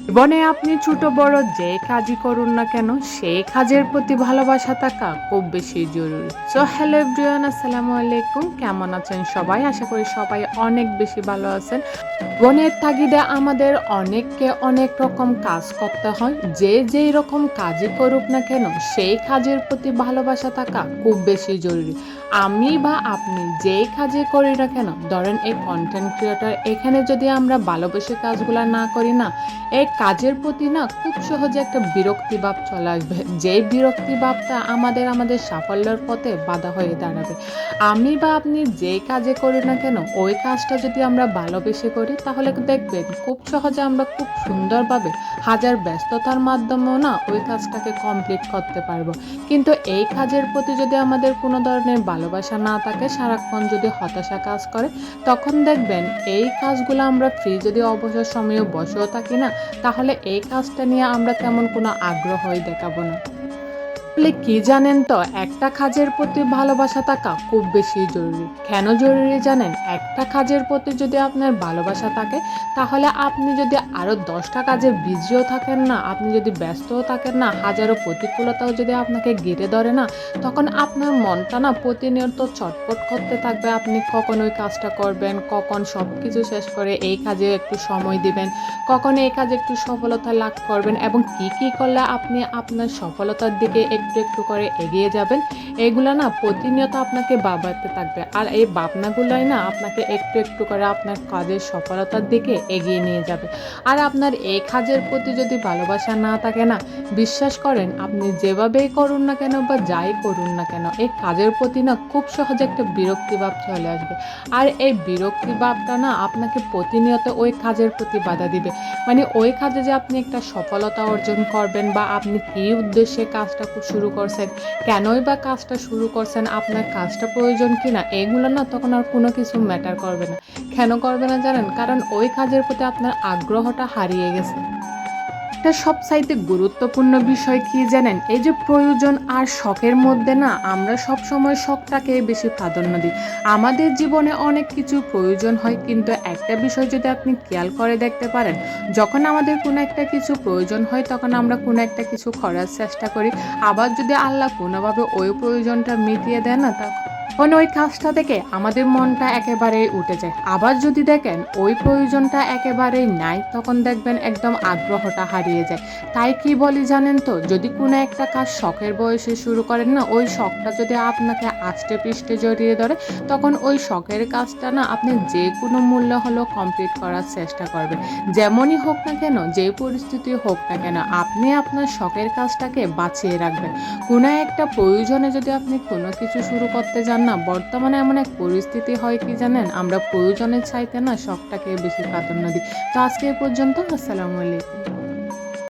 জীবনে আপনি ছোট বড় যে কাজই করুন না কেন সেই কাজের প্রতি ভালোবাসা থাকা খুব বেশি জরুরি। সো হ্যালো এভরিওয়ান, আসসালামু আলাইকুম। কেমন আছেন সবাই? আশা করি সবাই অনেক বেশি ভালো আছেন। জীবনের তাগিদে আমাদের অনেককে অনেক রকম কাজ করতে হয়। যে যেই রকম কাজই করুক না কেন সেই কাজের প্রতি ভালোবাসা থাকা খুব বেশি জরুরি। আমি বা আপনি যেই কাজই করি না কেন, ধরেন এই কনটেন্ট ক্রিয়েটর, এখানে যদি আমরা ভালোবেসে কাজগুলা না করি না, এই কাজের প্রতি না খুব সহজে একটা বিরক্তি ভাব চলে আসবে। যেই বিরক্তি ভাবটা আমাদের সাফল্যের পথে বাধা হয়ে দাঁড়াবে। আমি বা আপনি যেই কাজে করি না কেন ওই কাজটা যদি আমরা ভালোবেসে করি তাহলে দেখবেন খুব সহজে আমরা খুব সুন্দরভাবে হাজার ব্যস্ততার মাধ্যমেও না ওই কাজটাকে কমপ্লিট করতে পারবো। কিন্তু এই কাজের প্রতি যদি আমাদের কোনো ধরনের ভালোবাসা না থাকে, সারাক্ষণ যদি হতাশা কাজ করে, তখন দেখবেন এই কাজগুলো আমরা ফ্রি যদি অবসর সময়ে বসেও থাকি না, তাহলে এই কাজটা নিয়ে আমরা তেমন কোনো আগ্রহই দেখাবো না। আসলে কি জানেন তো, একটা কাজের প্রতি ভালোবাসা থাকা খুব বেশি জরুরি। কেন জরুরি জানেন? একটা কাজের প্রতি যদি আপনার ভালোবাসা থাকে, তাহলে আপনি যদি আরো 10টা কাজে বিজিও থাকেন না, আপনি যদি ব্যস্তও থাকেন না, হাজারো প্রতিকূলতাও যদি আপনাকে ঘিরে ধরে না, তখন আপনার মনটা না প্রতিনিয়ত ছটফট করতে থাকবে। আপনি কখন ওই কাজটা করবেন, কখন সবকিছু শেষ করে এই কাজে একটু সময় দিবেন, কখন এই কাজে একটু সফলতা লাভ করবেন এবং কি কি করলে আপনি আপনার সফলতার দিকে একটু একটু করে এগিয়ে যাবেন, এগুলো না প্রতিনিয়ত আপনাকে ভাবাতে থাকবে। আর এই ভাবনাগুলোই না আপনাকে একটু একটু করে আপনার কাজের সফলতার দিকে এগিয়ে নিয়ে যাবে। আর আপনার এই কাজের প্রতি যদি ভালোবাসা না থাকে না, বিশ্বাস করেন আপনি যেভাবেই করুন না কেন বা যাই করুন না কেন, এই কাজের প্রতি না খুব সহজে একটা বিরক্তিভাব চলে আসবে। আর এই বিরক্তিভাবটা না আপনাকে প্রতিনিয়ত ওই কাজের প্রতি বাধা দিবে। মানে ওই কাজে যে আপনি একটা সফলতা অর্জন করবেন বা আপনি কী উদ্দেশ্যে কাজটা শুরু করছেন, কেনই বা কাজটা শুরু করছেন, আপনার কাজটা প্রয়োজন কিনা, এগুলো না তখন আর কোনো কিছু ম্যাটার করবে না। কেন করবে না জানেন? কারণ ওই কাজের প্রতি আপনার আগ্রহটা হারিয়ে গেছে। একটা সবচাইতে গুরুত্বপূর্ণ বিষয় কি জানেন? এই যে প্রয়োজন আর শখের মধ্যে না আমরা সবসময় শখটাকে বেশি প্রাধান্য দিই। আমাদের জীবনে অনেক কিছু প্রয়োজন হয়, কিন্তু একটা বিষয় যদি আপনি খেয়াল করে দেখতে পারেন, যখন আমাদের কোনো একটা কিছু প্রয়োজন হয় তখন আমরা কোনো একটা কিছু করার চেষ্টা করি। আবার যদি আল্লাহ কোনোভাবে ওই প্রয়োজনটা মিটিয়ে দেয় না, তখন ওই কাজটা থেকে আমাদের মনটা একেবারেই উঠে যায়। আবার যদি দেখেন ওই প্রয়োজনটা একেবারেই নাই, তখন দেখবেন একদম আগ্রহটা হারিয়ে যায়। তাই কি বলি জানেন তো, যদি কোনো একটা কাজ শখের বয়সে শুরু করেন না, ওই শখটা যদি আপনাকে আষ্টে পৃষ্ঠে জড়িয়ে ধরে, তখন ওই শখের কাজটা না আপনি যে কোনো মূল্য হলেও কমপ্লিট করার চেষ্টা করবেন। যেমনই হোক না কেন, যে পরিস্থিতি হোক না কেন, আপনি আপনার শখের কাজটাকে বাঁচিয়ে রাখবেন। কোনো একটা প্রয়োজনে যদি আপনি কোনো কিছু শুরু করতে যান না, বর্তমানে এমন এক পরিস্থিতি হয় কি জানেন, আমরা প্রয়োজনের চাইতে না শখটাকে বেশি প্রাধান্য দিই। তো আজকে এ পর্যন্ত। আসসালামু আলাইকুম।